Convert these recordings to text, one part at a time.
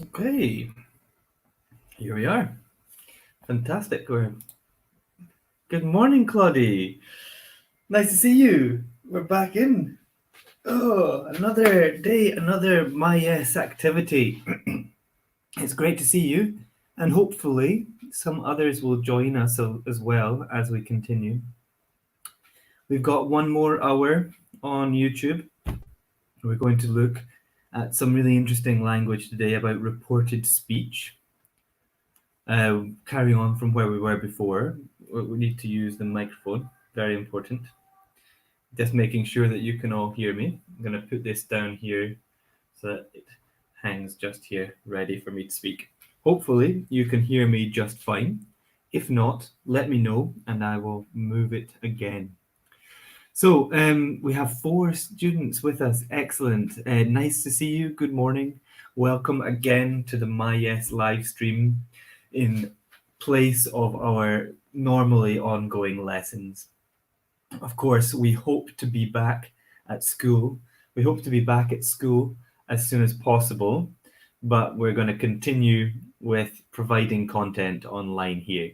Okay, here we are. Fantastic. Good morning, Claudie. Nice to see you. We're back in. Oh, another day, another My Yes activity. It's great to see you, and hopefully some others will join us as well as we continue. We've got one more hour on YouTube. We're going to look at some really interesting language today about reported speech. Carrying on from where we were before, we need to use the microphone. Very important. Just making sure that you can all hear me. I'm going to put this down here so that it hangs just here, ready for me to speak. Hopefully, you can hear me just fine. If not, let me know and I will move it again. So, we have four students with us. Excellent. Nice to see you. Good morning. Welcome again to the My Yes live stream in place of our normally ongoing lessons. Of course, we hope to be back at school. We hope to be back at school as soon as possible, but we're going to continue with providing content online here.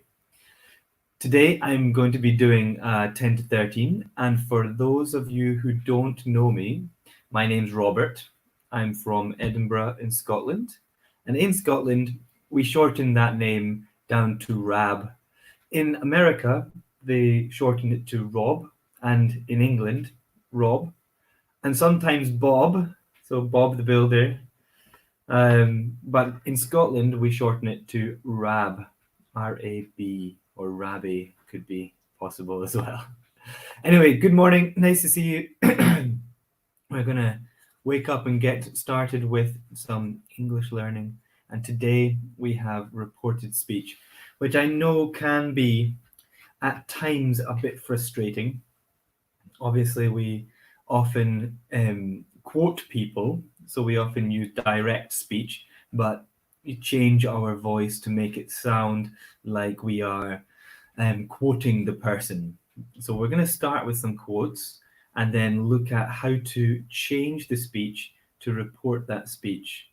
Today, I'm going to be doing 10 to 13, and for those of you who don't know me, my name's Robert. I'm from Edinburgh in Scotland, and in Scotland, we shorten that name down to Rab. In America, they shorten it to Rob, and in England, Rob, and sometimes Bob, so Bob the Builder. But in Scotland, we shorten it to Rab, R-A-B, or Rabby could be possible as well. Anyway, good morning. Nice to see you. We're going to wake up and get started with some English learning. And today we have reported speech, which I know can be at times a bit frustrating. Obviously, we often quote people, so we often use direct speech, but we change our voice to make it sound like we are quoting the person. So we're going to start with some quotes and then look at how to change the speech to report that speech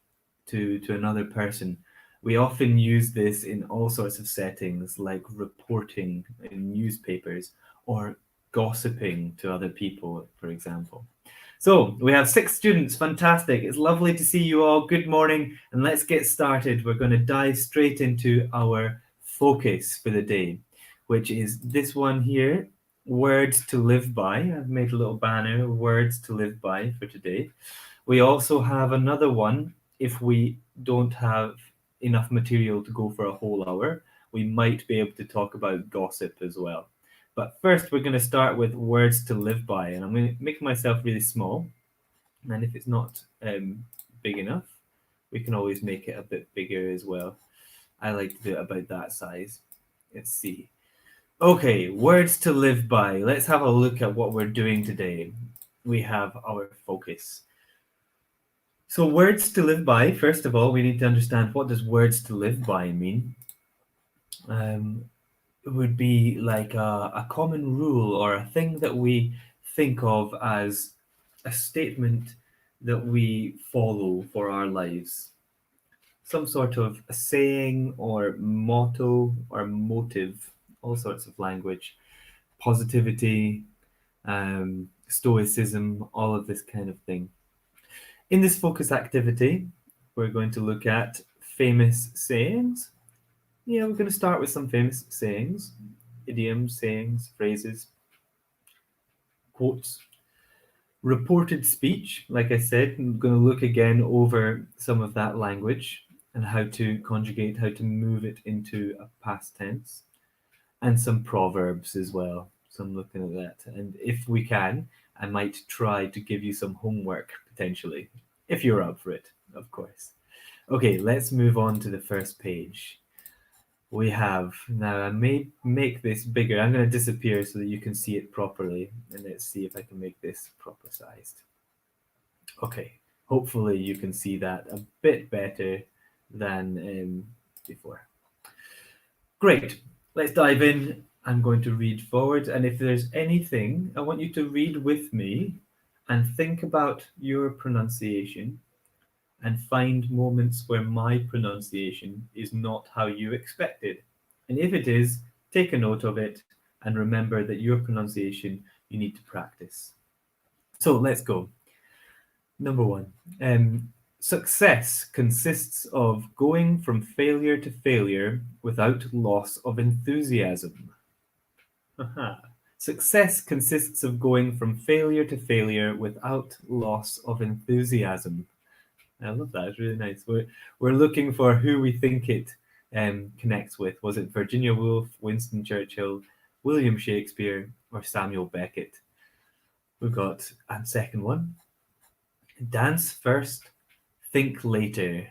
to another person. We often use this in all sorts of settings, like reporting in newspapers or gossiping to other people, for example. So we have 6 students. Fantastic. It's lovely to see you all. Good morning. And let's get started. We're going to dive straight into our focus for the day, which is this one here, words to live by. I've made a little banner, words to live by for today. We also have another one. If we don't have enough material to go for a whole hour, we might be able to talk about gossip as well. But first, we're going to start with words to live by, and I'm going to make myself really small. And if it's not big enough, we can always make it a bit bigger as well. I like to do it about that size. Let's see. Okay, words to live by. Let's have a look at what we're doing today. We have our focus. So words to live by, first of all, we need to understand what does words to live by mean. It would be like a common rule or a thing that we think of as a statement that we follow for our lives. Some sort of a saying or motto or motive, all sorts of language, positivity, stoicism, all of this kind of thing. In this focus activity, we're going to look at famous sayings. Yeah, we're going to start with some famous sayings, idioms, sayings, phrases, quotes. Reported speech, like I said, I'm going to look again over some of that language and how to conjugate, how to move it into a past tense, and some proverbs as well. So I'm looking at that. And if we can, I might try to give you some homework potentially, if you're up for it, of course. Okay, let's move on to the first page. We have, now I may make this bigger. I'm going to disappear so that you can see it properly. And let's see if I can make this proper sized. Okay, hopefully you can see that a bit better than before. Great, let's dive in. I'm going to read forward. And if there's anything, I want you to read with me and think about your pronunciation. and find moments where my pronunciation is not how you expected. And if it is, take a note of it and remember that your pronunciation you need to practice. So let's go. Number one. Success consists of going from failure to failure without loss of enthusiasm. Success consists of going from failure to failure without loss of enthusiasm. I love that. It's really nice. We're looking for who we think it connects with. Was it Virginia Woolf, Winston Churchill, William Shakespeare, or Samuel Beckett? We've got a second one. Dance first, think later.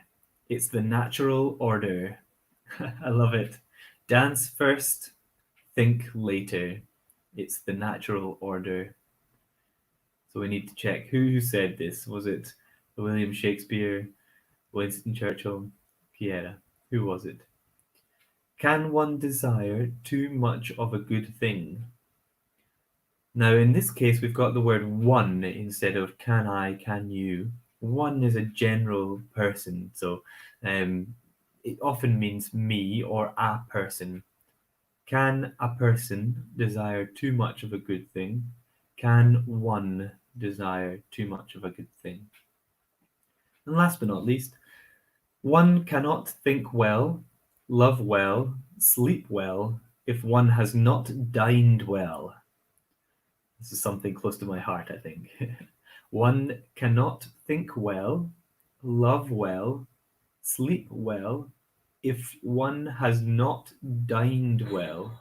It's the natural order. I love it. Dance first, think later. It's the natural order. So we need to check who said this. Was it William Shakespeare, Winston Churchill, Pierre? Who was it? Can one desire too much of a good thing? Now, in this case, we've got the word one instead of can I, can you. One is a general person, so it often means me or a person. Can a person desire too much of a good thing? Can one desire too much of a good thing? And last but not least, one cannot think well, love well, sleep well if one has not dined well. This is something close to my heart, I think. One cannot think well, love well, sleep well if one has not dined well.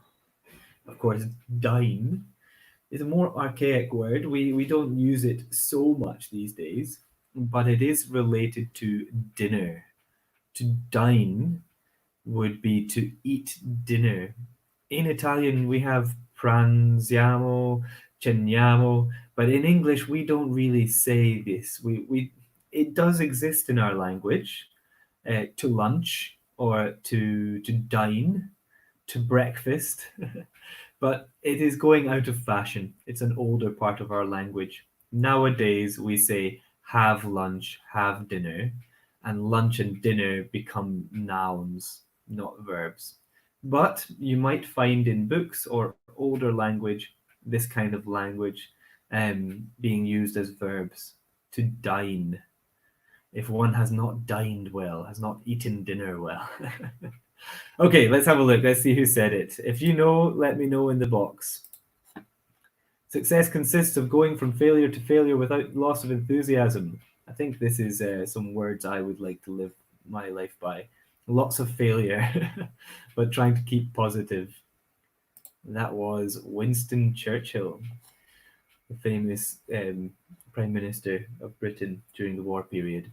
Of course, dine is a more archaic word. We don't use it so much these days, but it is related to dinner. To dine would be to eat dinner. In Italian, we have pranziamo, ceniamo, but in English, we don't really say this. It does exist in our language, to lunch or to dine, to breakfast, but it is going out of fashion. It's an older part of our language. Nowadays, we say have lunch, have dinner, and lunch and dinner become nouns, not verbs. But you might find in books or older language this kind of language being used as verbs. To dine. If one has not dined well, has not eaten dinner well. Okay, let's have a look. Let's see who said it. If you know, let me know in the box. Success consists of going from failure to failure without loss of enthusiasm. I think this is some words I would like to live my life by. Lots of failure, but trying to keep positive. That was Winston Churchill, the famous Prime Minister of Britain during the war period.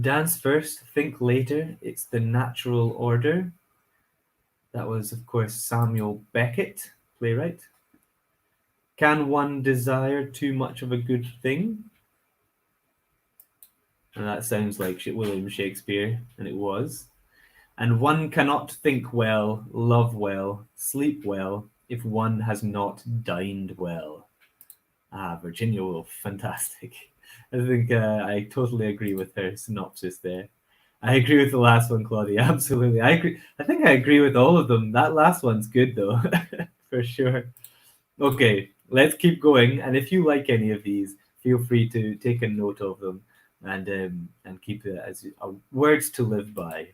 Dance first, think later. It's the natural order. That was, of course, Samuel Beckett, playwright. Can one desire too much of a good thing? And that sounds like William Shakespeare, and it was. And one cannot think well, love well, sleep well, if one has not dined well. Ah, Virginia Woolf, fantastic. I think I totally agree with her synopsis there. I agree with the last one, Claudia. Absolutely, I agree. I think I agree with all of them. That last one's good though, for sure. Okay, let's keep going. And if you like any of these, feel free to take a note of them and keep it as words to live by.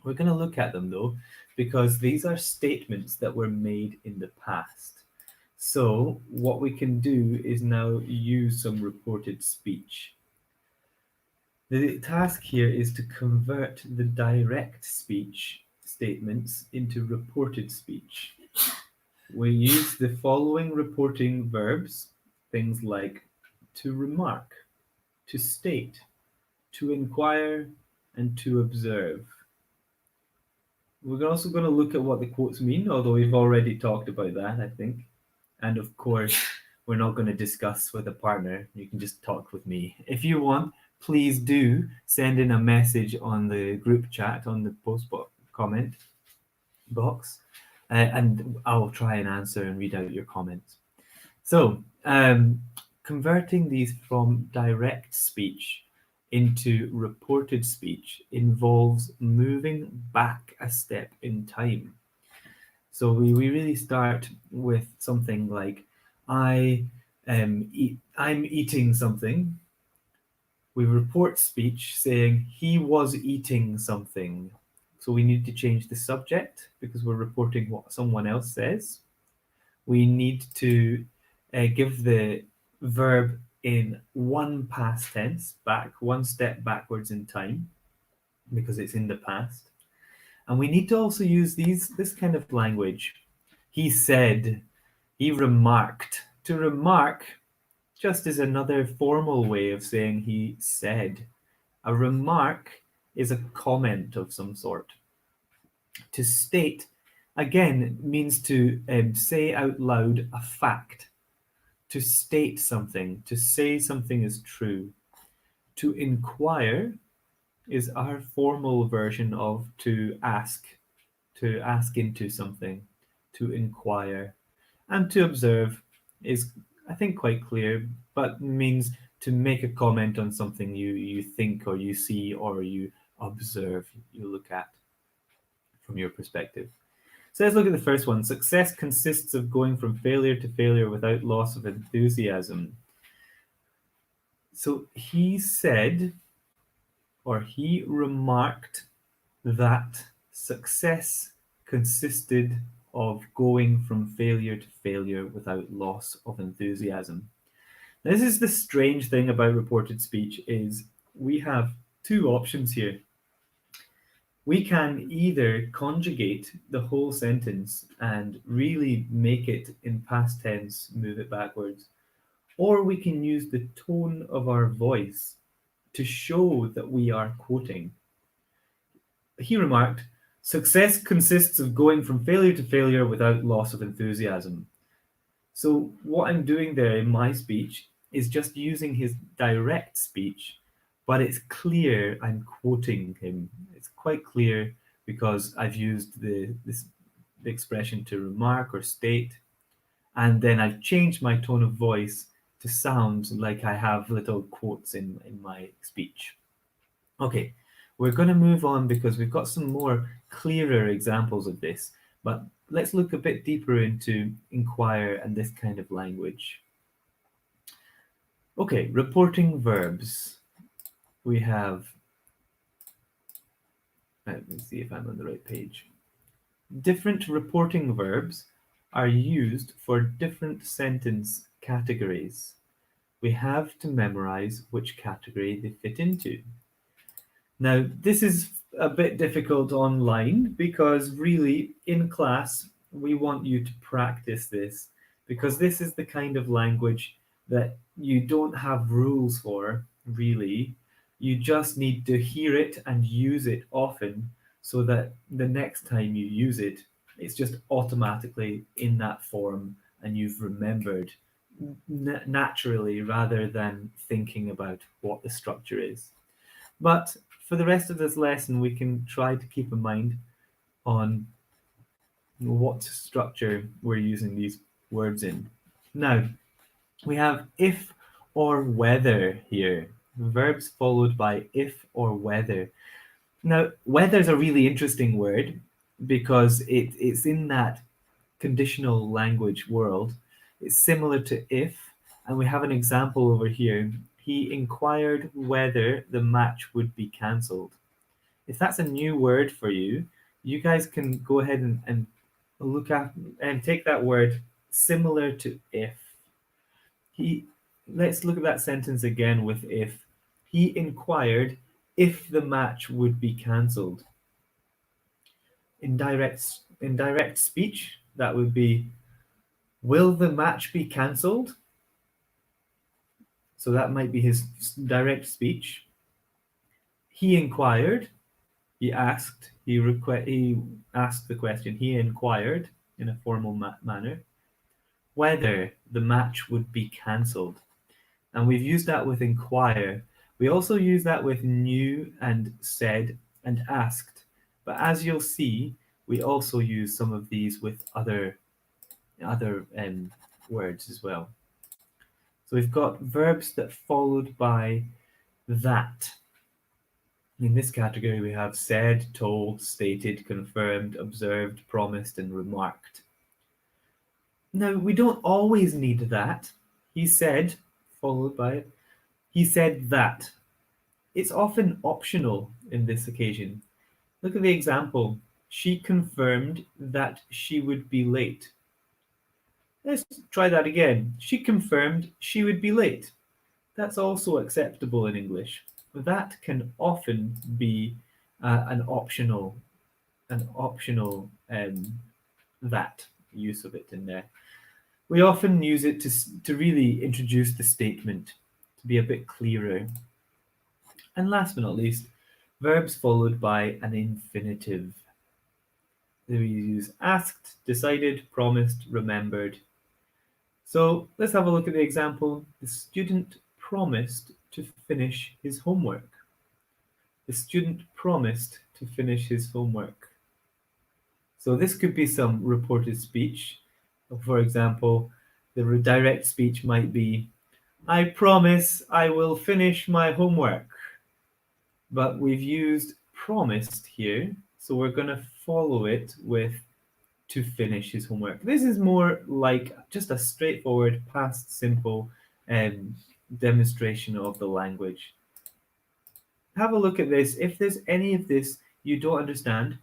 We're going to look at them though, because these are statements that were made in the past. So what we can do is now use some reported speech. The task here is to convert the direct speech statements into reported speech. We use the following reporting verbs, things like to remark, to state, to inquire, and to observe. We're also going to look at what the quotes mean, although we've already talked about that, I think. And of course, we're not going to discuss with a partner. You can just talk with me. If you want, please do send in a message on the group chat, on the post comment box, and I'll try and answer and read out your comments. So, converting these from direct speech into reported speech involves moving back a step in time. So we really start with something like, I'm eating something. We report speech saying he was eating something. So we need to change the subject because we're reporting what someone else says. We need to give the verb in one past tense, back one step backwards in time because it's in the past. And we need to also use this kind of language. He said, he remarked. To remark just is another formal way of saying he said. A remark is a comment of some sort. To state, again, means to say out loud a fact. To state something, to say something is true. To inquire is our formal version of to ask into something, to inquire. And to observe is, I think, quite clear, but means to make a comment on something you think or you see or you observe, you look at from your perspective. So let's look at the first one. Success consists of going from failure to failure without loss of enthusiasm. So he said, or he remarked, that success consisted of going from failure to failure without loss of enthusiasm. This is the strange thing about reported speech is we have two options here. We can either conjugate the whole sentence and really make it in past tense, move it backwards, or we can use the tone of our voice to show that we are quoting. He remarked, success consists of going from failure to failure without loss of enthusiasm. So, what I'm doing there in my speech is just using his direct speech, but it's clear I'm quoting him. It's quite clear because I've used the expression to remark or state, and then I've changed my tone of voice to sound like I have little quotes in my speech. Okay, we're going to move on because we've got some more clearer examples of this, but let's look a bit deeper into inquire and this kind of language. Okay, reporting verbs. We have, let me see if I'm on the right page. Different reporting verbs are used for different sentence categories. We have to memorize which category they fit into. Now, this is a bit difficult online because really in class, we want you to practice this because this is the kind of language that you don't have rules for, really. You just need to hear it and use it often so that the next time you use it, it's just automatically in that form and you've remembered naturally rather than thinking about what the structure is. But for the rest of this lesson, we can try to keep in mind on what structure we're using these words in. Now, we have if or whether here. Verbs followed by if or whether. Now, whether is a really interesting word because it's in that conditional language world. It's similar to if, and we have an example over here. He inquired whether the match would be cancelled. If that's a new word for you, you guys can go ahead and look at and take that word similar to if. He Let's look at that sentence again with if. He inquired if the match would be cancelled. In direct speech, that would be, will the match be cancelled? So that might be his direct speech. He inquired, he asked, he asked the question, he inquired in a formal manner whether the match would be cancelled. And we've used that with inquire. We also use that with knew and said and asked. But as you'll see, we also use some of these with other words as well. So we've got verbs that followed by that. In this category, we have said, told, stated, confirmed, observed, promised, and remarked. Now, we don't always need that. He said, followed by he said that. It's often optional in this occasion. Look at the example. She confirmed that she would be late. Let's try that again. She confirmed she would be late. That's also acceptable in English. That can often be an optional that use of it in there. We often use it to really introduce the statement, to be a bit clearer. And last but not least, verbs followed by an infinitive. We use asked, decided, promised, remembered. So let's have a look at the example. The student promised to finish his homework. The student promised to finish his homework. So this could be some reported speech. For example, the direct speech might be, I promise I will finish my homework. But we've used promised here, so we're going to follow it with to finish his homework. This is more like just a straightforward past simple demonstration of the language. Have a look at this. If there's any of this you don't understand,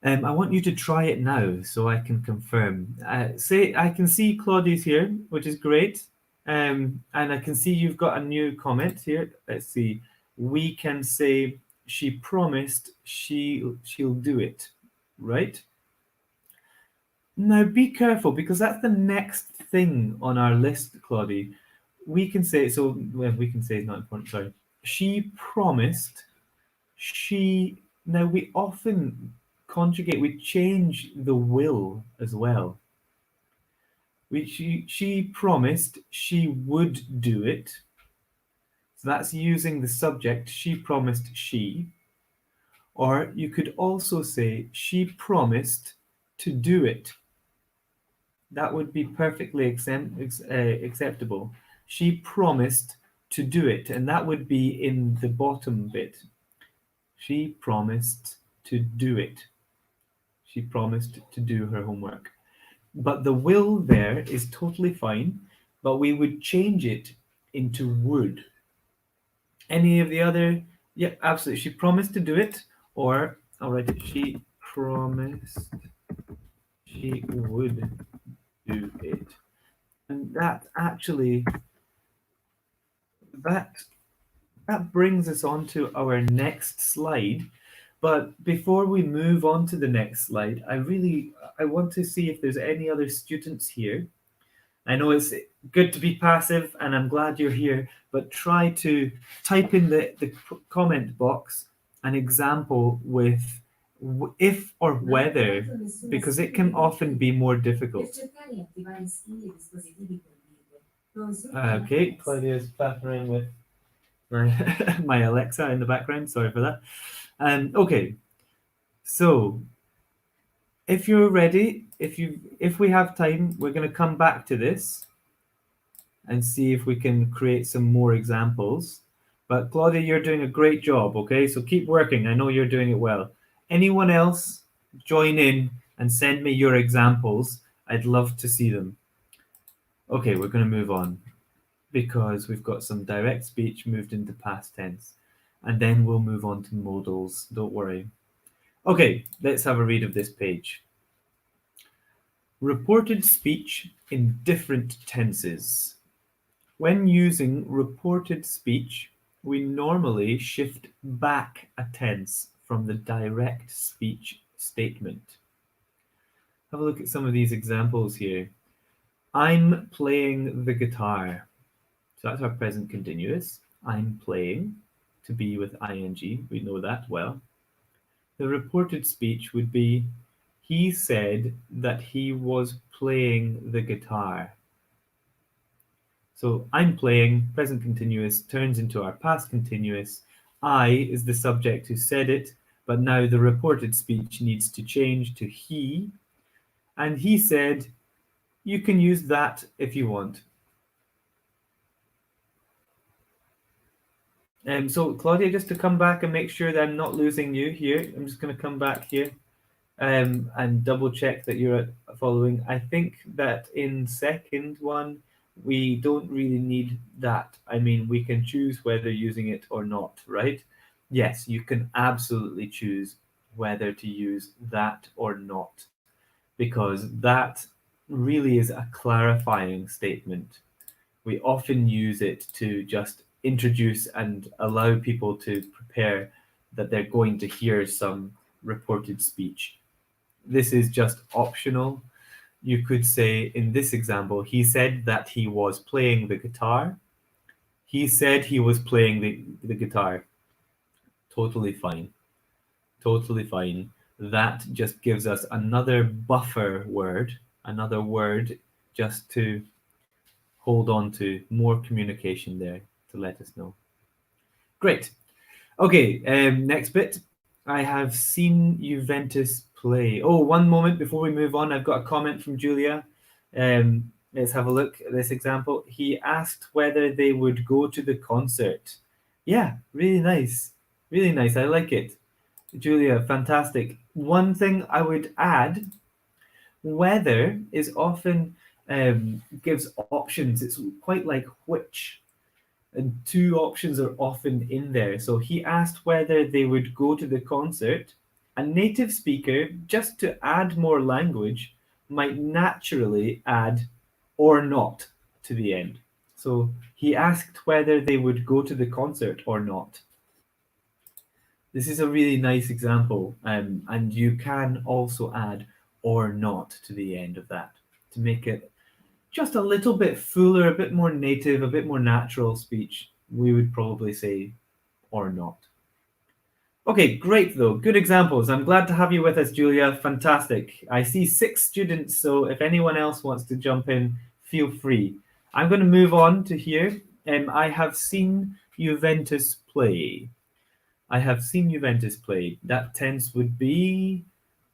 I want you to try it now so I can confirm. Say I can see Claudia's here, which is great. And I can see you've got a new comment here. Let's see. We can say she promised she'll do it, right? Now be careful because that's the next thing on our list, Claudia. We can say so. Well, we can say it's not important. Sorry. She promised. She. Now we often conjugate. We change the will as well. She promised she would do it. So that's using the subject. She promised she. Or you could also say she promised to do it. That would be perfectly acceptable. She promised to do it, and that would be in the bottom bit. She promised to do it. She promised to do her homework. But the will there is totally fine, but we would change it into would. Any of the other? Yep, absolutely. She promised to do it, or I'll write it. She promised she would do it. And that actually that brings us on to our next slide. But before we move on to the next slide, I want to see if there's any other students here. I know it's good to be passive and I'm glad you're here, but try to type in the comment box an example with if or whether, because it can often be more difficult. Okay, Claudia's battering with my Alexa in the background. Sorry for that. Okay, so if you're ready, if we have time, we're going to come back to this and see if we can create some more examples. But Claudia, you're doing a great job, okay? So keep working. I know you're doing it well. Anyone else join in and send me your examples. I'd love to see them. Okay, we're going to move on because we've got some direct speech moved into past tense. And then we'll move on to modals. Don't worry. Okay, let's have a read of this page. Reported speech in different tenses. When using reported speech, we normally shift back a tense from the direct speech statement. Have a look at some of these examples here. I'm playing the guitar. So that's our present continuous. I'm playing, to be with ing. We know that well. The reported speech would be, he said that he was playing the guitar. So I'm playing, present continuous, turns into our past continuous. I is the subject who said it, but now the reported speech needs to change to he. And he said, you can use that if you want. So Claudia, just to come back and make sure that I'm not losing you here, I'm just going to come back here and double check that you're following. I think that in second one, we don't really need that. I mean, we can choose whether using it or not, right? Yes, you can absolutely choose whether to use that or not, because that really is a clarifying statement. We often use it to just introduce and allow people to prepare that they're going to hear some reported speech. This is just optional. You could say in this example, he said that he was playing the guitar. He said he was playing the guitar. Totally fine. Totally fine. That just gives us another buffer word, another word just to hold on to, more communication there to let us know. Great. Okay, next bit. I have seen Juventus play. Oh, one moment before we move on, I've got a comment from Julia. Let's have a look at this example. He asked whether they would go to the concert. Yeah, really nice. Really nice. I like it. Julia, fantastic. One thing I would add, whether is often gives options. It's quite like which, and two options are often in there. So he asked whether they would go to the concert. A native speaker, just to add more language, might naturally add or not to the end. So he asked whether they would go to the concert or not. This is a really nice example, and you can also add or not to the end of that to make it just a little bit fuller, a bit more native, a bit more natural speech. We would probably say or not. Okay, great though. Good examples. I'm glad to have you with us, Julia. Fantastic. I see 6 students, so if anyone else wants to jump in, feel free. I'm going to move on to here. I have seen Juventus play. I have seen Juventus play. That tense would be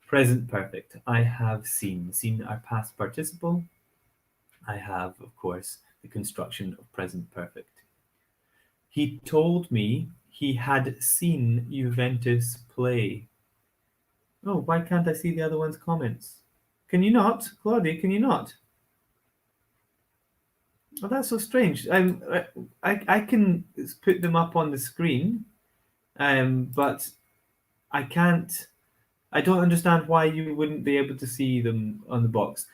present perfect. I have seen. Seen our past participle. I have, of course, the construction of present perfect. He told me he had seen Juventus play. Oh, why can't I see the other one's comments? Can you not? Claudia, can you not? Oh, that's so strange. I can put them up on the screen, but I can't. I don't understand why you wouldn't be able to see them on the box.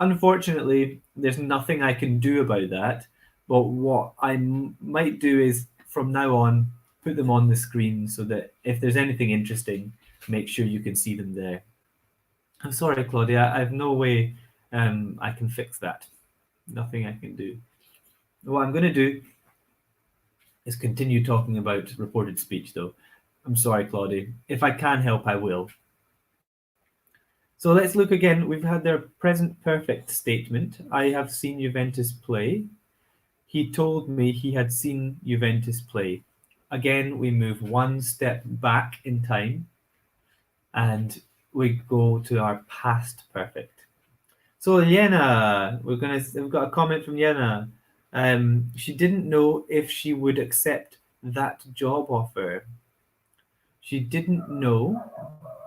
Unfortunately, there's nothing I can do about that. But what I might do is from now on put them on the screen so that if there's anything interesting, make sure you can see them there. I'm sorry, Claudia. I have no way I can fix that. Nothing I can do. What I'm going to do is continue talking about reported speech, though. I'm sorry, Claudia. If I can help, I will. So let's look again. We've had their present perfect statement. I have seen Juventus play. He told me he had seen Juventus play. Again, we move one step back in time and we go to our past perfect. So Yena, we've got a comment from Yena. She didn't know if she would accept that job offer. She didn't know.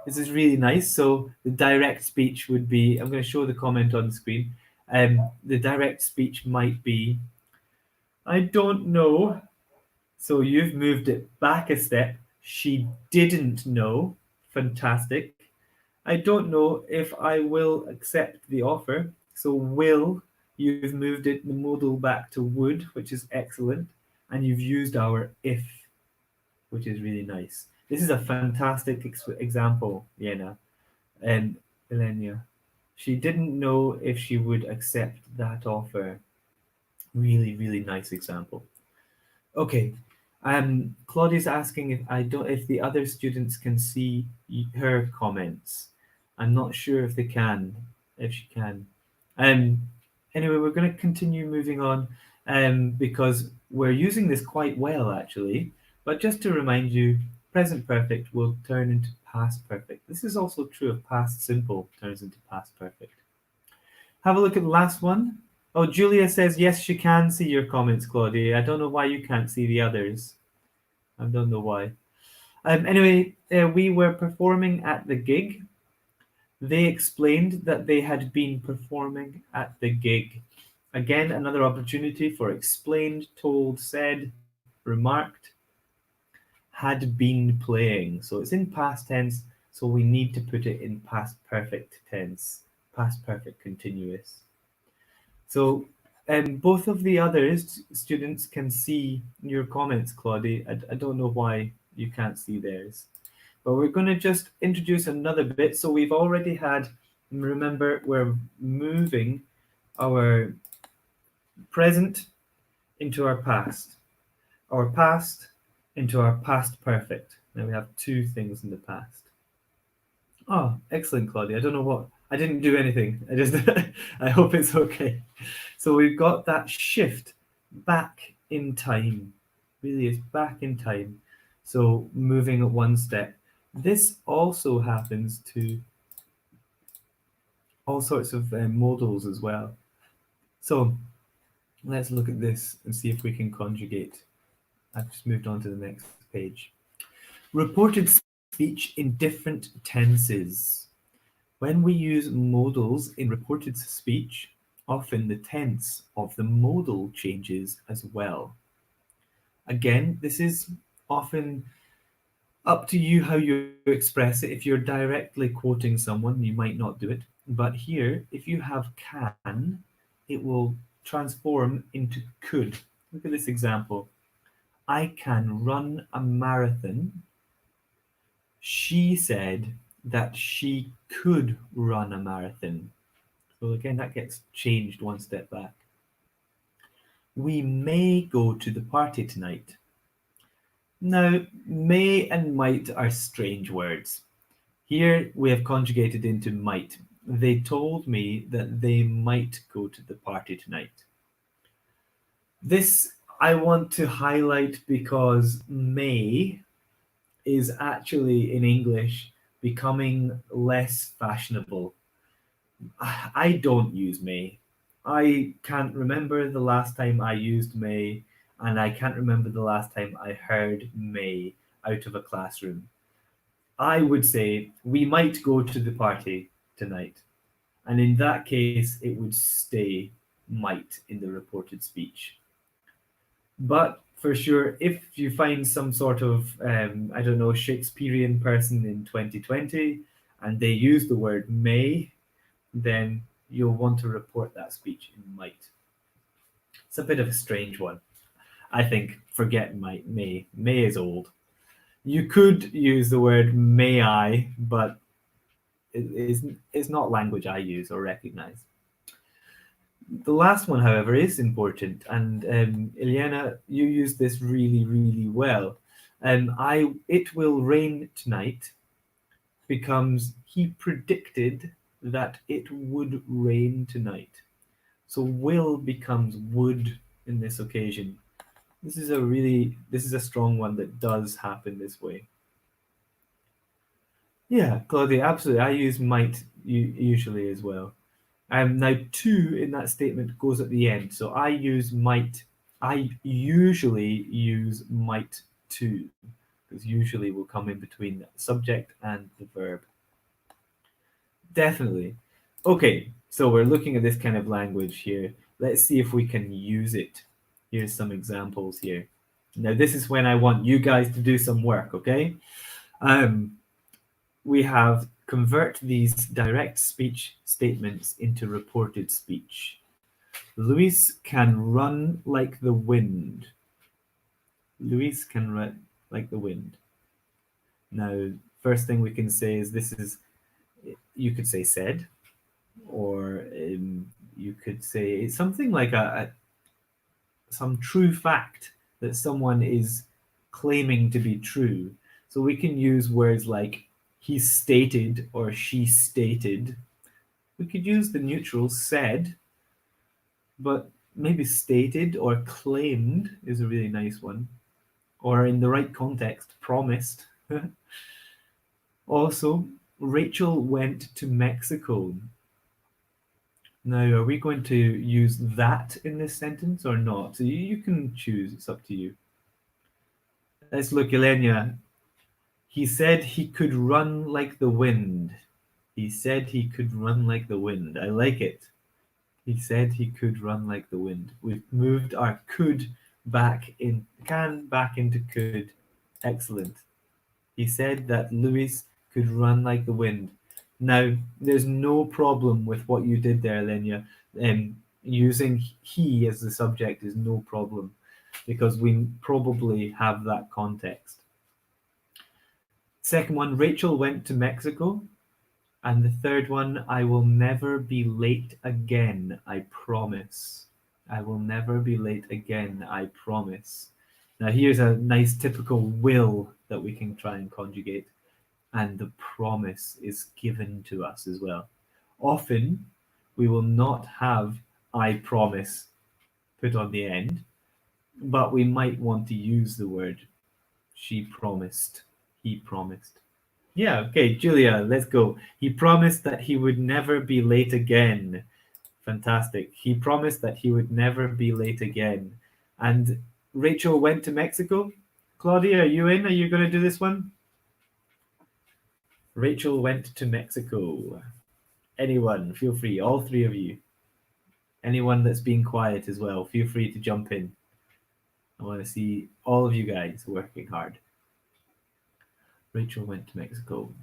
This is really nice. So the direct speech would be, I'm going to show the comment on the screen. The direct speech might be, I don't know. So you've moved it back a step. She didn't know. Fantastic. I don't know if I will accept the offer. So will, you've moved it, the modal back to would, which is excellent. And you've used our if, which is really nice. This is a fantastic example, Yena and Elenia. She didn't know if she would accept that offer. Really, really nice example. Okay. Claudia's asking if the other students can see her comments. I'm not sure if they can, if she can. Um, anyway, we're going to continue moving on because we're using this quite well actually. But just to remind you, present perfect will turn into past perfect. This is also true of past simple turns into past perfect. Have a look at the last one. Oh, Julia says yes, she can see your comments, Claudia. I don't know why you can't see the others. I don't know why. Anyway, we were performing at the gig. They explained that they had been performing at the gig. Again, another opportunity for explained, told, said, remarked, had been playing. So it's in past tense, so we need to put it in past perfect tense, past perfect continuous. So both of the others, students, can see your comments, Claudie. I don't know why you can't see theirs. But we're going to just introduce another bit. So we've already had, remember, we're moving our present into our past into our past perfect. Now we have two things in the past. Oh, excellent, Claudia. I don't know what, I didn't do anything. I just, I hope it's okay. So we've got that shift back in time. Really is back in time. So moving at one step. This also happens to all sorts of modals as well. So let's look at this and see if we can conjugate. I've just moved on to the next page. Reported speech in different tenses. When we use modals in reported speech, often the tense of the modal changes as well. Again, this is often up to you how you express it. If you're directly quoting someone, you might not do it. But here, if you have can, it will transform into could. Look at this example. I can run a marathon. She said that she could run a marathon. So again, that gets changed one step back. We may go to the party tonight. Now, may and might are strange words. Here we have conjugated into might. They told me that they might go to the party tonight. This I want to highlight because may is actually in English becoming less fashionable. I don't use may. I can't remember the last time I used may, and I can't remember the last time I heard may out of a classroom. I would say we might go to the party tonight. And in that case, it would stay might in the reported speech. But for sure, if you find some sort of, I don't know, Shakespearean person in 2020 and they use the word may, then you'll want to report that speech in might. It's a bit of a strange one. I think forget might, may. May is old. You could use the word may I, but it's not language I use or recognize. The last one, however, is important, and Ileana, you used this really, really well. It will rain tonight becomes he predicted that it would rain tonight. So will becomes would in this occasion. This is a strong one that does happen this way. Yeah, Claudia, absolutely. I use might usually as well. Now, to in that statement goes at the end. So I use might. I usually use might to, because usually will come in between the subject and the verb. Definitely. Okay, so we're looking at this kind of language here. Let's see if we can use it. Here's some examples here. Now, this is when I want you guys to do some work, okay? Um, we have convert these direct speech statements into reported speech. Luis can run like the wind. Luis can run like the wind. Now, first thing we can say is this is, you could say said, or you could say something like some true fact that someone is claiming to be true. So we can use words like he stated or she stated. We could use the neutral said, but maybe stated or claimed is a really nice one. Or in the right context, promised. Also, Rachel went to Mexico. Now, are we going to use that in this sentence or not? So you can choose, it's up to you. Let's look, Elenia. He said he could run like the wind. He said he could run like the wind. I like it. He said he could run like the wind. We've moved our could back in can back into could. Excellent. He said that Louis could run like the wind. Now, there's no problem with what you did there, Lenya. Using he as the subject is no problem because we probably have that context. Second one, Rachel went to Mexico. And the third one, I will never be late again, I promise. I will never be late again, I promise. Now, here's a nice typical will that we can try and conjugate. And the promise is given to us as well. Often, we will not have I promise put on the end, but we might want to use the word she promised, he promised. Yeah, okay, Julia, let's go. He promised that he would never be late again. Fantastic. He promised that he would never be late again. And Rachel went to Mexico. Claudia, are you in? Are you going to do this one? Rachel went to Mexico. Anyone, feel free. All three of you. Anyone that's being quiet as well, feel free to jump in. I want to see all of you guys working hard. Rachel went to Mexico.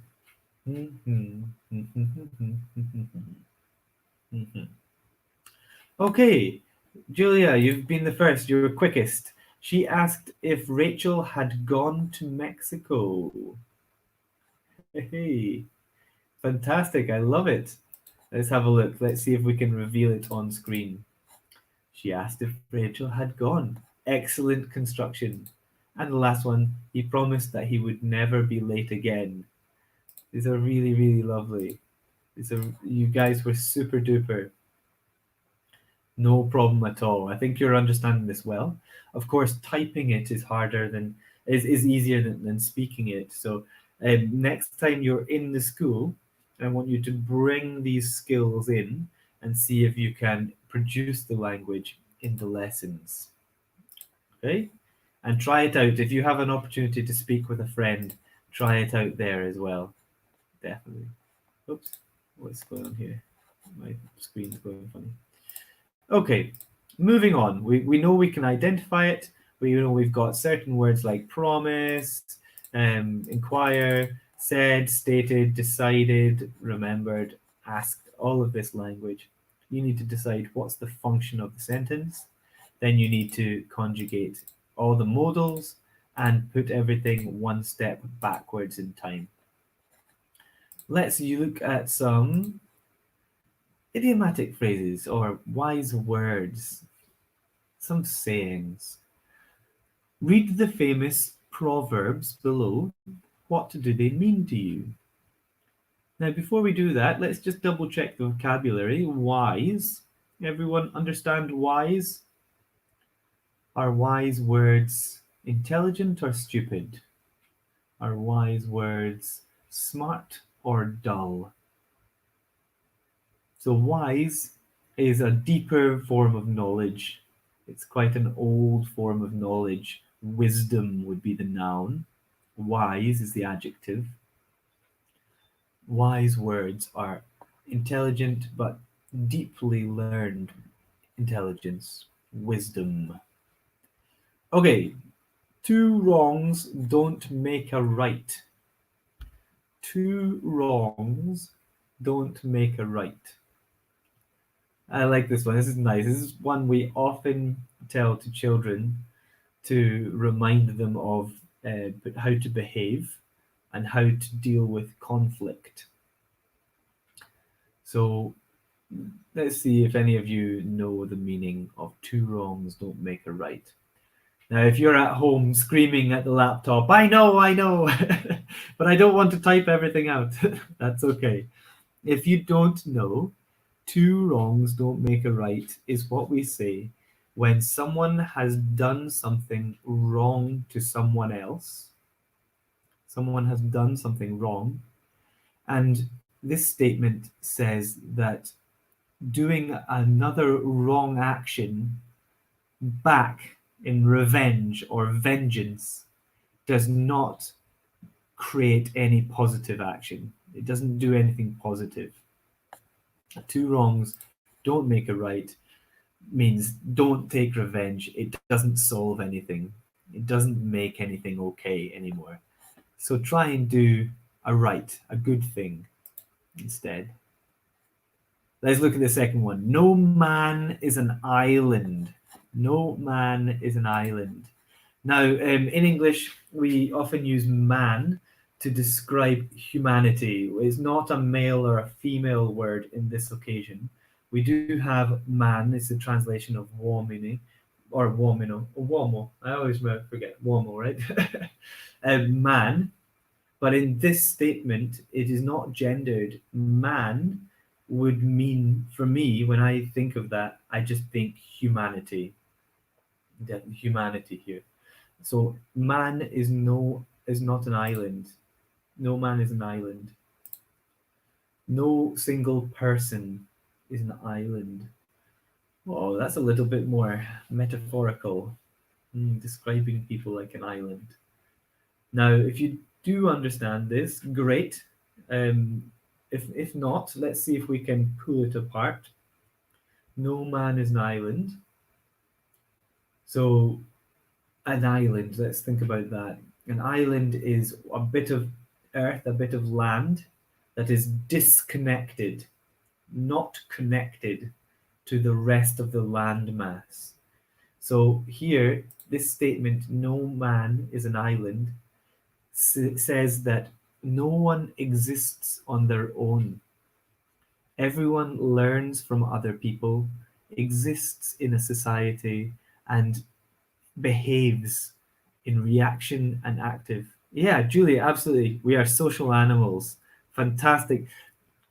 Okay, Julia, you've been the first. You're quickest. She asked if Rachel had gone to Mexico. Hey, fantastic. I love it. Let's have a look. Let's see if we can reveal it on screen. She asked if Rachel had gone. Excellent construction. And the last one, he promised that he would never be late again. These are really, really lovely. You guys were super duper. No problem at all. I think you're understanding this well. Of course, typing it is harder than is easier than speaking it. So next time you're in the school, I want you to bring these skills in and see if you can produce the language in the lessons. Okay? And try it out. If you have an opportunity to speak with a friend, try it out there as well. Definitely. Oops, what's going on here? My screen's going funny. Okay, moving on. We know we can identify it. We know we've got certain words like promise, inquire, said, stated, decided, remembered, asked, all of this language. You need to decide what's the function of the sentence. Then you need to conjugate all the modals and put everything one step backwards in time. Let's look at some idiomatic phrases or wise words, some sayings. Read the famous proverbs below. What do they mean to you? Now, before we do that, let's just double check the vocabulary. Wise. Everyone understand wise? Are wise words intelligent or stupid? Are wise words smart or dull? So wise is a deeper form of knowledge. It's quite an old form of knowledge. Wisdom would be the noun. Wise is the adjective. Wise words are intelligent but deeply learned intelligence, wisdom. Okay, two wrongs don't make a right. Two wrongs don't make a right. I like this one. This is nice. This is one we often tell to children to remind them of how to behave and how to deal with conflict. So let's see if any of you know the meaning of two wrongs don't make a right. Now, if you're at home screaming at the laptop, I know, but I don't want to type everything out. That's okay. If you don't know, two wrongs don't make a right is what we say when someone has done something wrong to someone else. Someone has done something wrong. And this statement says that doing another wrong action back in revenge or vengeance does not create any positive action. It doesn't do anything positive. Two wrongs don't make a right means don't take revenge. It doesn't solve anything. It doesn't make anything okay anymore. So try and do a right, a good thing instead. Let's look at the second one. No man is an island. No man is an island. Now, in English, we often use man to describe humanity. It's not a male or a female word in this occasion. We do have man, it's a translation of womini, or womino, or womo. I always forget womo, right? Man. But in this statement, it is not gendered. Man would mean, for me, when I think of that, I just think humanity. Humanity here. So man is not an island. No man is an island. No single person is an island. Oh, that's a little bit more metaphorical, describing people like an island. Now, if you do understand this, great. If not, let's see if we can pull it apart. No man is an island. So an island, let's think about that. An island is a bit of earth, a bit of land that is disconnected, not connected to the rest of the land mass. So here, this statement, no man is an island, says that no one exists on their own. Everyone learns from other people, exists in a society, and behaves in reaction and active. Yeah, Julia, absolutely. We are social animals. Fantastic.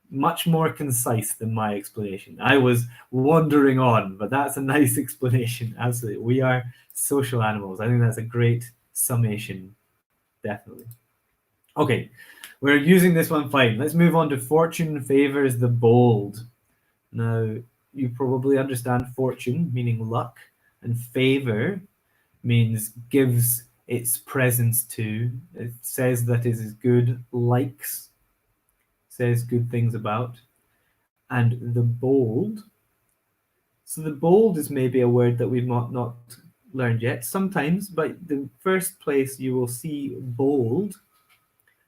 Much more concise than my explanation. I was wandering on, but that's a nice explanation. Absolutely. We are social animals. I think that's a great summation. Definitely. Okay, we're using this one fine. Let's move on to fortune favors the bold. Now, you probably understand fortune meaning luck, and favor means gives its presence to. It says that it is good, likes, says good things about. And the bold. So the bold is maybe a word that we've not learned yet sometimes, but the first place you will see bold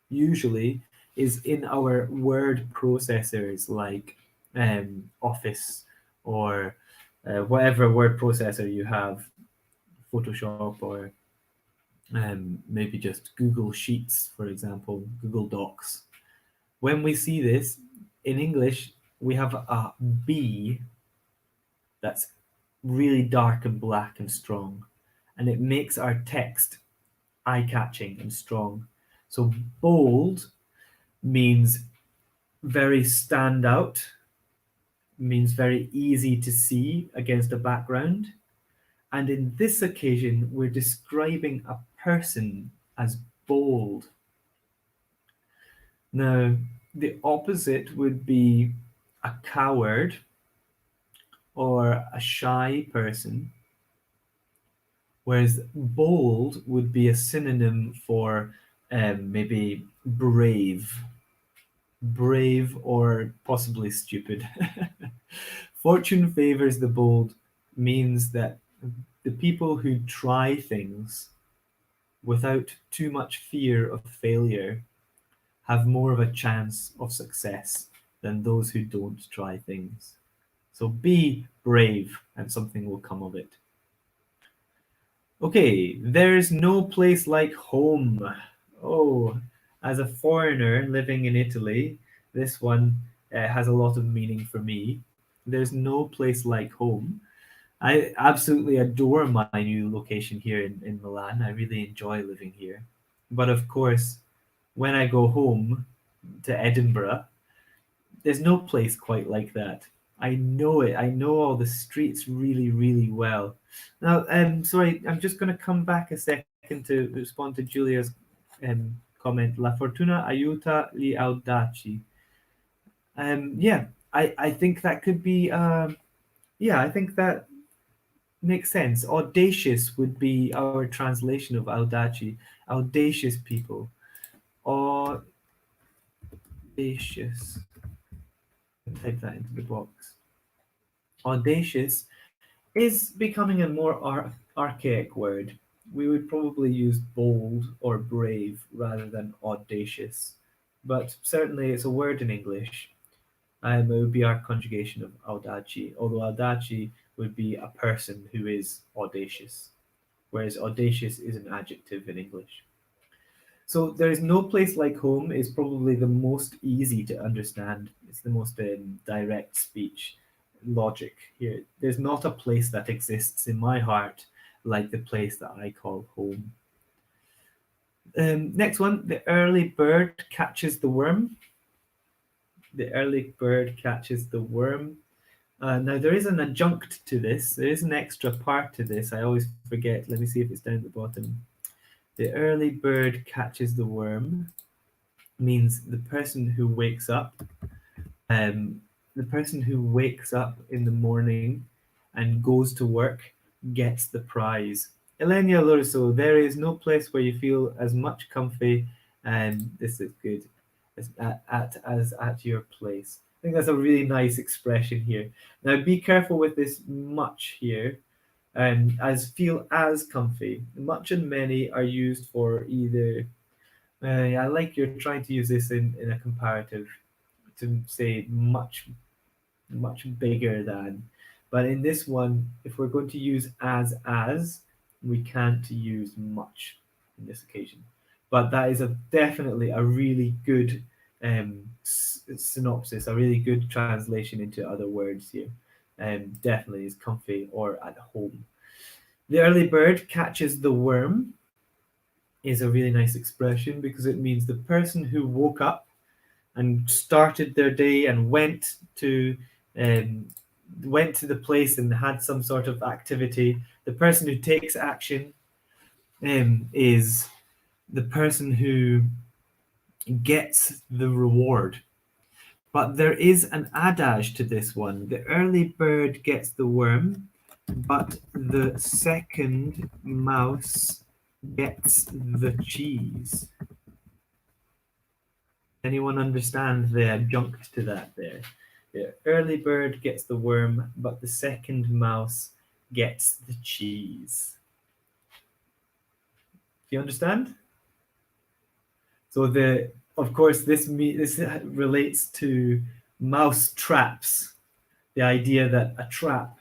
usually is in our word processors like Office or whatever word processor you have, Photoshop or maybe just Google Sheets, for example, Google Docs. When we see this in English, we have a B that's really dark and black and strong, and it makes our text eye-catching and strong. So bold means very stand out, means very easy to see against a background. And in this occasion, we're describing a person as bold. Now, the opposite would be a coward or a shy person, whereas bold would be a synonym for maybe brave or possibly stupid. Fortune favors the bold means that the people who try things without too much fear of failure have more of a chance of success than those who don't try things. So be brave and something will come of it. Okay, there's no place like home. Oh, as a foreigner living in Italy, this one has a lot of meaning for me. There's no place like home. I absolutely adore my new location here in Milan. I really enjoy living here. But of course, when I go home to Edinburgh, there's no place quite like that. I know it. I know all the streets really, really well. Now, sorry, I'm just going to come back a second to respond to Julia's comment. La fortuna aiuta gli audaci. Yeah, I think that could be. Yeah, I think that makes sense. Audacious would be our translation of audaci. Audacious people. Audacious. Type that into the box. Audacious is becoming a more archaic word. We would probably use bold or brave rather than audacious. But certainly it's a word in English. It would be our conjugation of audaci, although audaci would be a person who is audacious, whereas audacious is an adjective in English. So there is no place like home is probably the most easy to understand. It's the most direct speech logic here. There's not a place that exists in my heart like the place that I call home. Next one, the early bird catches the worm. The early bird catches the worm. Now there is an adjunct to this. There is an extra part to this. I always forget. Let me see if it's down at the bottom. The early bird catches the worm means um, the person who wakes up in the morning and goes to work gets the prize. Elenia Loriso, there is no place where you feel as much comfy, and this is good, as at your place. I think that's a really nice expression here. Now be careful with this much here, as feel as comfy. Much and many are used for either. I like you're trying to use this in a comparative to say much bigger than. But in this one, if we're going to use as, we can't use much in this occasion. But that is definitely a really good synopsis, a really good translation into other words here. Definitely is comfy or at home. The early bird catches the worm is a really nice expression because it means the person who woke up and started their day and um, went to the place and had some sort of activity. The person who takes action is the person who gets the reward. But there is an adage to this one. The early bird gets the worm, but the second mouse gets the cheese. Anyone understand the adjunct to that there? The early bird gets the worm, but the second mouse gets the cheese. Do you understand? So of course this relates to mouse traps. The idea that a trap,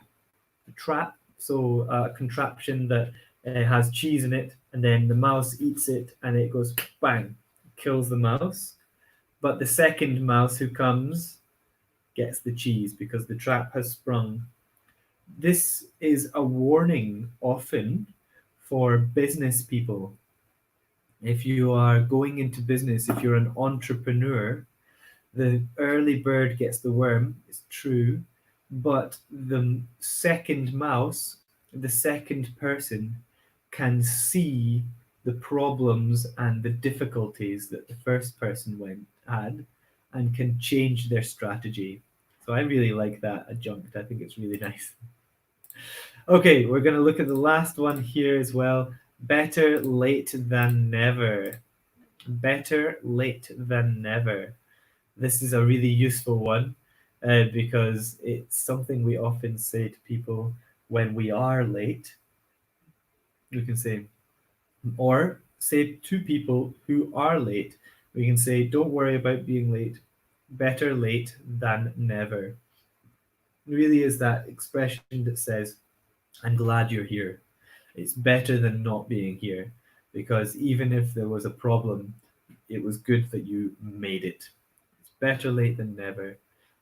so a contraption that has cheese in it, and then the mouse eats it, and it goes bang, kills the mouse. But the second mouse who comes gets the cheese because the trap has sprung. This is a warning often for business people. If you are going into business, if you're an entrepreneur, the early bird gets the worm, it's true, but the second mouse, the second person, can see the problems and the difficulties that the first person had and can change their strategy. So I really like that adjunct. I think it's really nice. Okay, we're going to look at the last one here as well. Better late than never. Better late than never. This is a really useful one because it's something we often say to people when we are late. We can say, or say to people who are late, we can say, don't worry about being late. Better late than never. It really is that expression that says, I'm glad you're here. It's better than not being here because even if there was a problem, it was good that you made it. It's better late than never.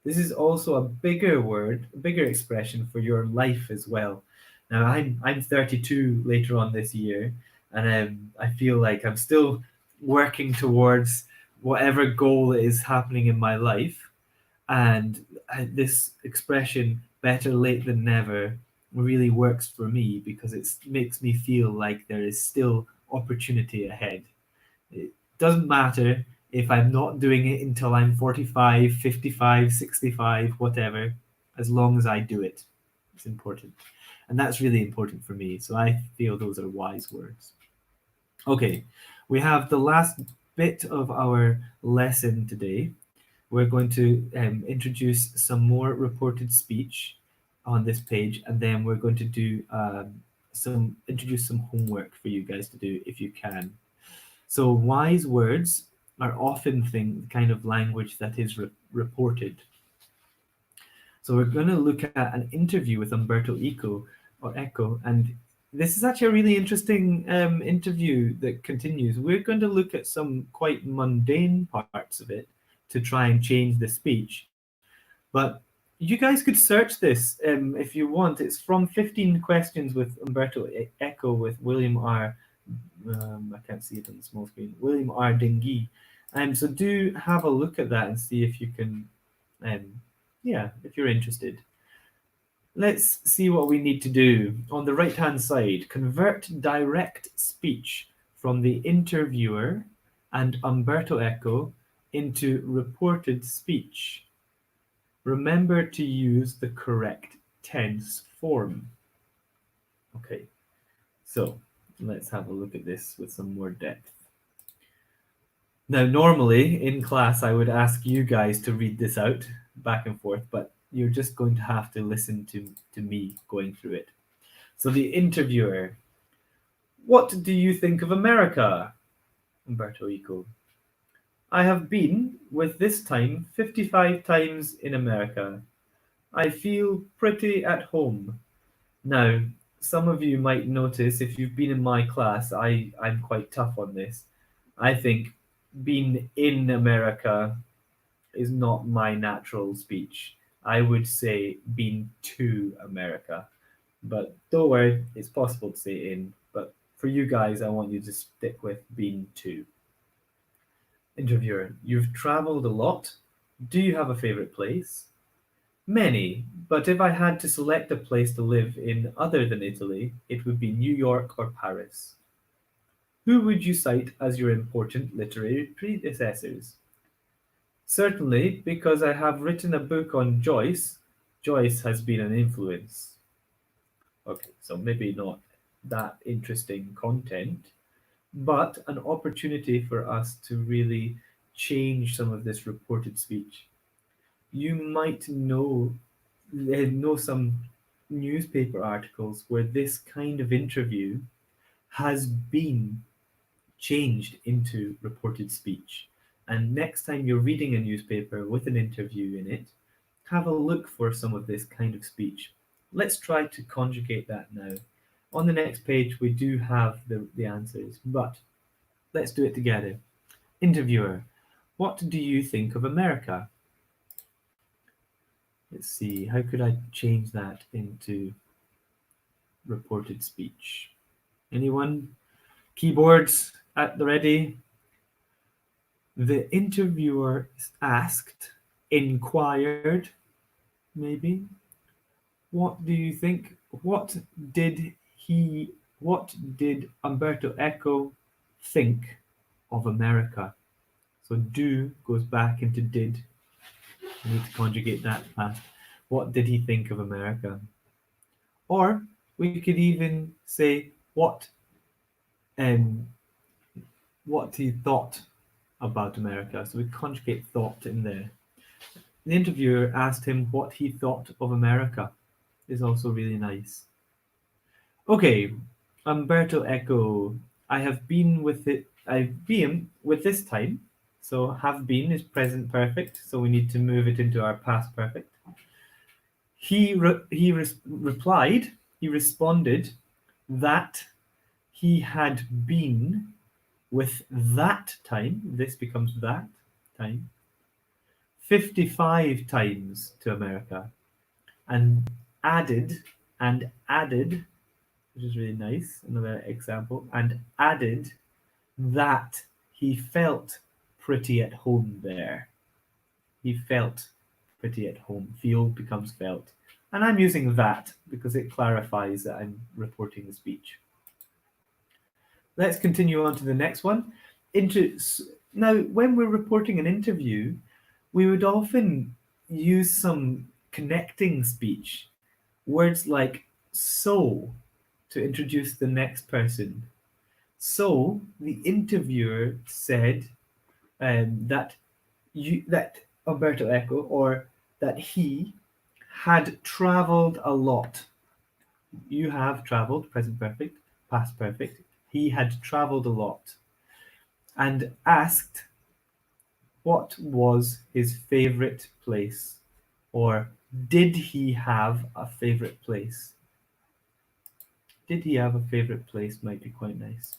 This is also a bigger word, a bigger expression for your life as well. Now I'm 32 later on this year, and I feel like I'm still working towards whatever goal is happening in my life. And this expression, better late than never, really works for me because it makes me feel like there is still opportunity ahead. It doesn't matter if I'm not doing it until I'm 45, 55, 65, whatever, as long as I do it. It's important. And that's really important for me. So I feel those are wise words. Okay, we have the last bit of our lesson today. We're going to introduce some more reported speech on this page, and then we're going to do introduce some homework for you guys to do if you can. So wise words are often kind of language that is reported. So we're going to look at an interview with Umberto Eco, and this is actually a really interesting interview that continues. We're going to look at some quite mundane parts of it to try and change the speech. But you guys could search this if you want. It's from 15 Questions with Umberto Eco with William R. I can't see it on the small screen. William R. Dingy. So do have a look at that and see if you can, yeah, if you're interested. Let's see what we need to do. On the right-hand side, convert direct speech from the interviewer and Umberto Eco into reported speech. Remember to use the correct tense form. Okay, so let's have a look at this with some more depth. Now, normally in class, I would ask you guys to read this out back and forth, but you're just going to have to listen to me going through it. So the interviewer, what do you think of America? Umberto Eco. I have been, with this time, 55 times in America. I feel pretty at home. Now, some of you might notice if you've been in my class, I'm quite tough on this. I think being in America is not my natural speech. I would say been to America. But don't worry, it's possible to say in. But for you guys, I want you to stick with been to. Interviewer, you've traveled a lot. Do you have a favorite place? Many, but if I had to select a place to live in other than Italy, it would be New York or Paris. Who would you cite as your important literary predecessors? Certainly, because I have written a book on Joyce. Joyce has been an influence. Okay, so maybe not that interesting content, but an opportunity for us to really change some of this reported speech. You might know some newspaper articles where this kind of interview has been changed into reported speech. And next time you're reading a newspaper with an interview in it, have a look for some of this kind of speech. Let's try to conjugate that now. On the next page, we do have the answers, but let's do it together. Interviewer, what do you think of America? Let's see, how could I change that into reported speech? Anyone? Keyboards at the ready? The interviewer asked, inquired, maybe. What do you think? Did what did Umberto Eco think of America? So do goes back into did. I need to conjugate that fast. What did he think of America? Or we could even say um, what he thought about America. So we conjugate thought in there. The interviewer asked him what he thought of America. Is also really nice. Okay, Umberto Eco. I've been with this time. So have been is present perfect. So we need to move it into our past perfect. Replied. He responded that he had been with that time. This becomes that time. 55 times to America, and added, which is really nice, another example, and added that he felt pretty at home there. He felt pretty at home. Feel becomes felt. And I'm using that because it clarifies that I'm reporting the speech. Let's continue on to the next one. Now, when we're reporting an interview, we would often use some connecting speech. Words like So, to introduce the next person. So, the interviewer said that Umberto Eco, or that he had traveled a lot. You have traveled, present perfect, past perfect. He had traveled a lot and asked what was his favorite place, or did he have a favorite place? Did he have a favorite place might be quite nice.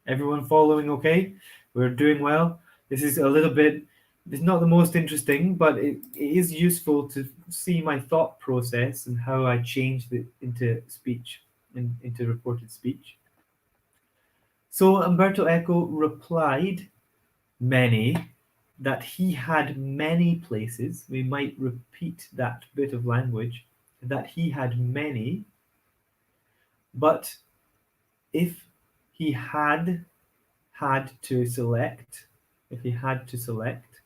Everyone following okay? We're doing well. This is a little bit, it's not the most interesting, but it is useful to see my thought process and how I changed it into speech, into reported speech. So Umberto Eco replied, many, that he had many places. We might repeat that bit of language, that he had many, but if he had to select, if he had to select,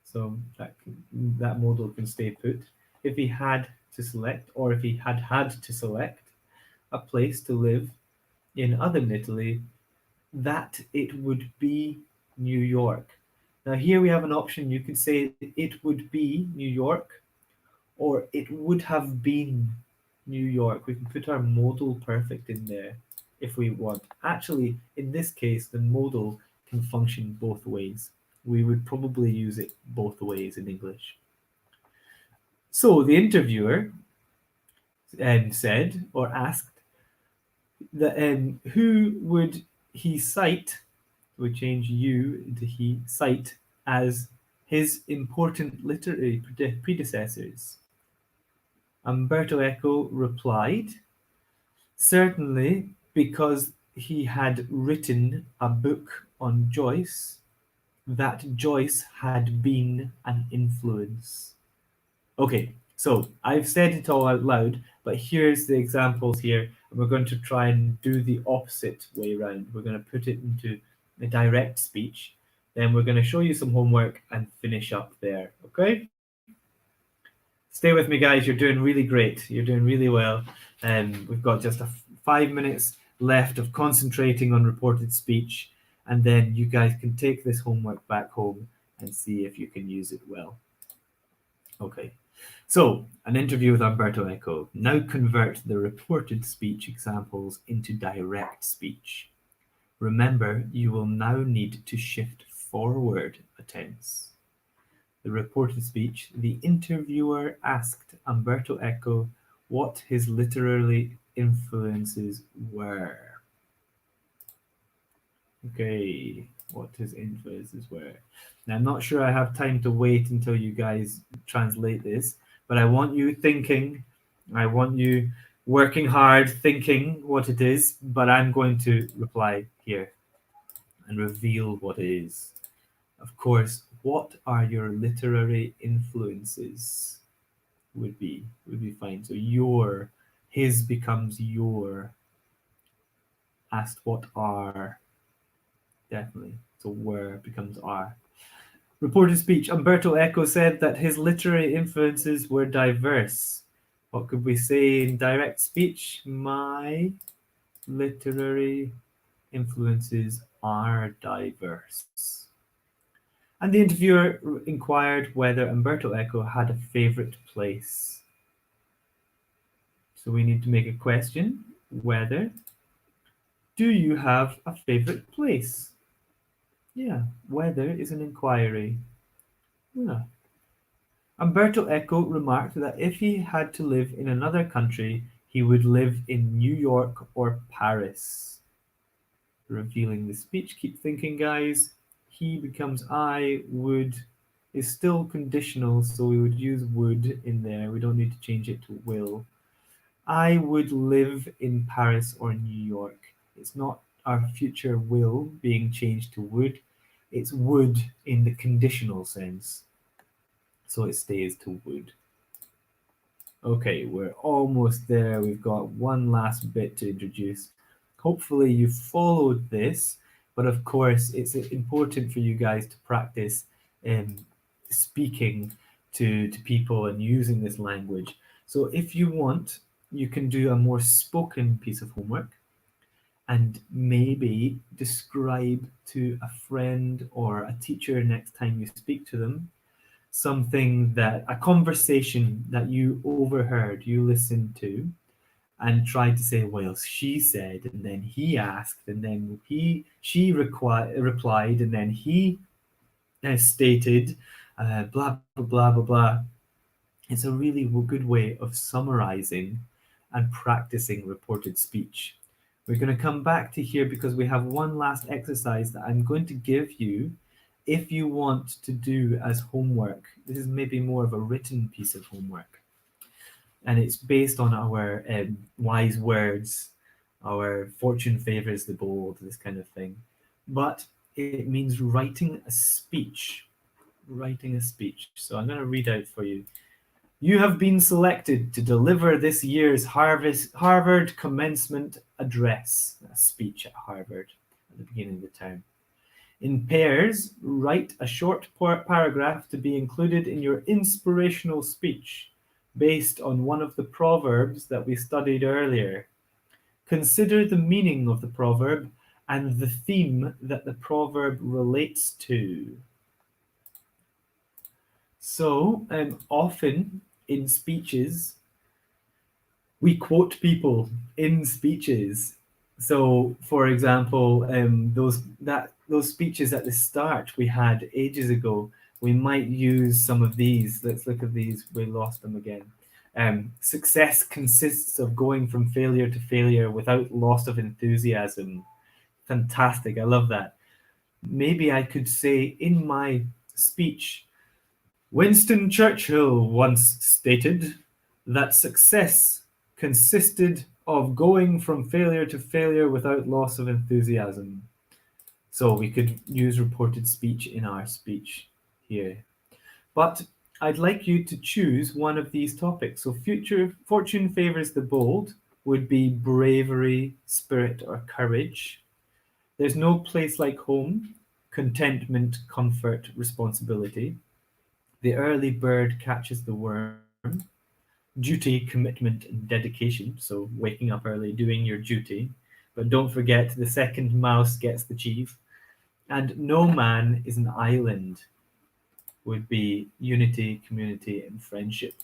so that modal can stay put. If he had to select, or if he had to select a place to live in other Italy, that it would be New York. Now here we have an option. You could say it would be New York, or it would have been New York. We can put our modal perfect in there if we want. Actually, in this case, the modal can function both ways. We would probably use it both ways in English. So the interviewer said or asked that who would he cite? We change you into he cite as his important literary predecessors. Umberto Eco replied, certainly, because he had written a book on Joyce, that Joyce had been an influence. Okay, so I've said it all out loud, but here's the examples here, and we're going to try and do the opposite way around. We're going to put it into a direct speech, then we're going to show you some homework and finish up there, okay? Stay with me, guys. You're doing really great. You're doing really well. We've got just 5 minutes left of concentrating on reported speech, and then you guys can take this homework back home and see if you can use it well. Okay. So, an interview with Umberto Eco. Now convert the reported speech examples into direct speech. Remember, you will now need to shift forward a tense. The reported speech, the interviewer asked Umberto Eco what his literary influences were. Okay, what his influences were. Now, I'm not sure I have time to wait until you guys translate this, but I want you thinking, I want you working hard, thinking what it is, but I'm going to reply here and reveal what it is. Of course, what are your literary influences? Would be fine. So your, his becomes your. Asked what are, definitely. So where becomes are. Reported speech. Umberto Eco said that his literary influences were diverse. What could we say in direct speech? My literary influences are diverse. And the interviewer inquired whether Umberto Eco had a favorite place. So we need to make a question. Whether, do you have a favorite place? Yeah, whether is an inquiry. Yeah. Umberto Eco remarked that if he had to live in another country, he would live in New York or Paris. Revealing the speech. Keep thinking, guys. He becomes I, would is still conditional, so we would use would in there. We don't need to change it to will. I would live in Paris or New York. It's not our future will being changed to would. It's would in the conditional sense. So it stays to would. Okay, we're almost there. We've got one last bit to introduce. Hopefully you followed this, but of course it's important for you guys to practice speaking to people and using this language. So if you want, you can do a more spoken piece of homework and maybe describe to a friend or a teacher next time you speak to them something that a conversation that you overheard, you listened to, and tried to say, well, she said, and then he asked, and then replied, and then he stated, blah blah blah blah blah. It's a really good way of summarizing and practicing reported speech. We're going to come back to here because we have one last exercise that I'm going to give you if you want to do as homework. This is maybe more of a written piece of homework, and it's based on our wise words, our fortune favors the bold, this kind of thing. But it means writing a speech. Writing a speech. So I'm going to read out for you. You have been selected to deliver this year's Harvard commencement address, a speech at Harvard at the beginning of the term. In pairs, write a short paragraph to be included in your inspirational speech based on one of the proverbs that we studied earlier. Consider the meaning of the proverb and the theme that the proverb relates to. So, often in speeches, we quote people in speeches. So, for example, those speeches at the start we had ages ago, we might use some of these. Let's look at these. We lost them again. Success consists of going from failure to failure without loss of enthusiasm. Fantastic. I love that. Maybe I could say in my speech, Winston Churchill once stated that success consisted of going from failure to failure without loss of enthusiasm. So we could use reported speech in our speech here. But I'd like you to choose one of these topics. So future fortune favors the bold would be bravery, spirit, or courage. There's no place like home, contentment, comfort, responsibility. The early bird catches the worm. Duty, commitment, and dedication. So waking up early, doing your duty. But don't forget the second mouse gets the cheese. And no man is an island would be unity, community, and friendship.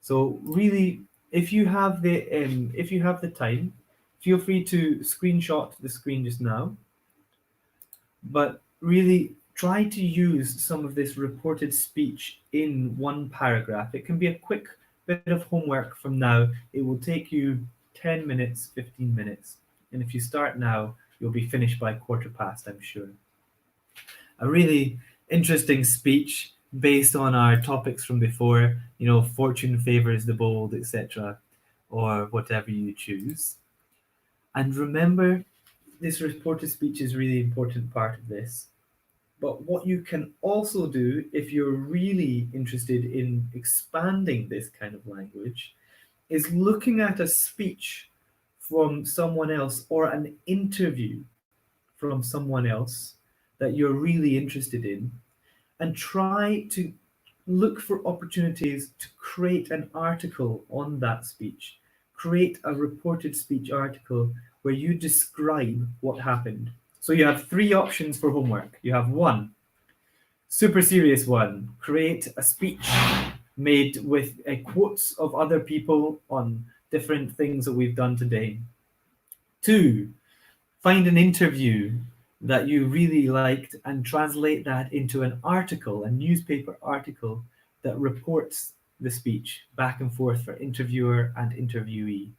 So really, if you have the time, feel free to screenshot the screen just now. But really, try to use some of this reported speech in one paragraph. It can be a quick bit of homework from now. It will take you 10 minutes, 15 minutes. And if you start now, you'll be finished by 1:15, I'm sure. A really interesting speech based on our topics from before, fortune favors the bold, etc., or whatever you choose. And remember, this reported speech is a really important part of this. But what you can also do if you're really interested in expanding this kind of language is looking at a speech from someone else or an interview from someone else that you're really interested in and try to look for opportunities to create an article on that speech. Create a reported speech article where you describe what happened. So you have three options for homework. You have one, super serious one, create a speech made with quotes of other people on different things that we've done today. Two, find an interview that you really liked and translate that into an article, a newspaper article that reports the speech back and forth for interviewer and interviewee.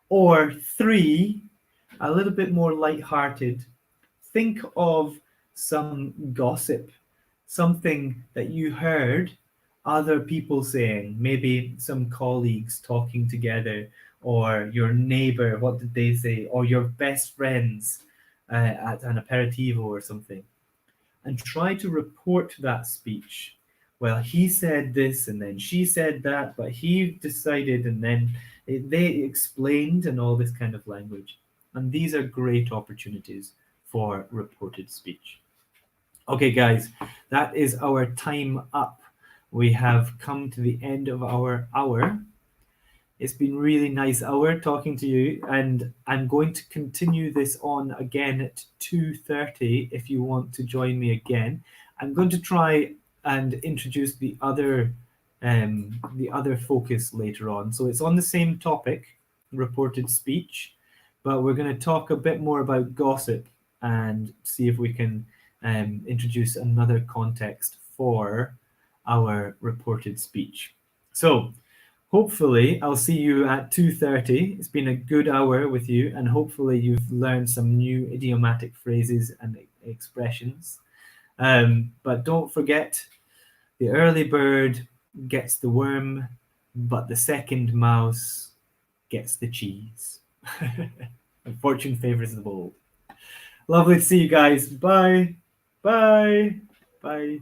Or three, a little bit more light-hearted, think of some gossip, something that you heard other people saying, maybe some colleagues talking together, or your neighbor, what did they say, or your best friends at an aperitivo or something, and try to report that speech. Well, he said this and then she said that, but he decided and then they explained, and all this kind of language. And these are great opportunities for reported speech. Okay, guys, that is our time up. We have come to the end of our hour. It's been really nice hour talking to you, and I'm going to continue this on again at 2:30 if you want to join me again. I'm going to try and introduce the other focus later on. So it's on the same topic, reported speech, but we're going to talk a bit more about gossip and see if we can introduce another context for our reported speech. So hopefully I'll see you at 2:30. It's been a good hour with you, and hopefully you've learned some new idiomatic phrases and expressions. But don't forget, the early bird gets the worm, but the second mouse gets the cheese. And fortune favors the bold. Lovely to see you guys. Bye. Bye. Bye.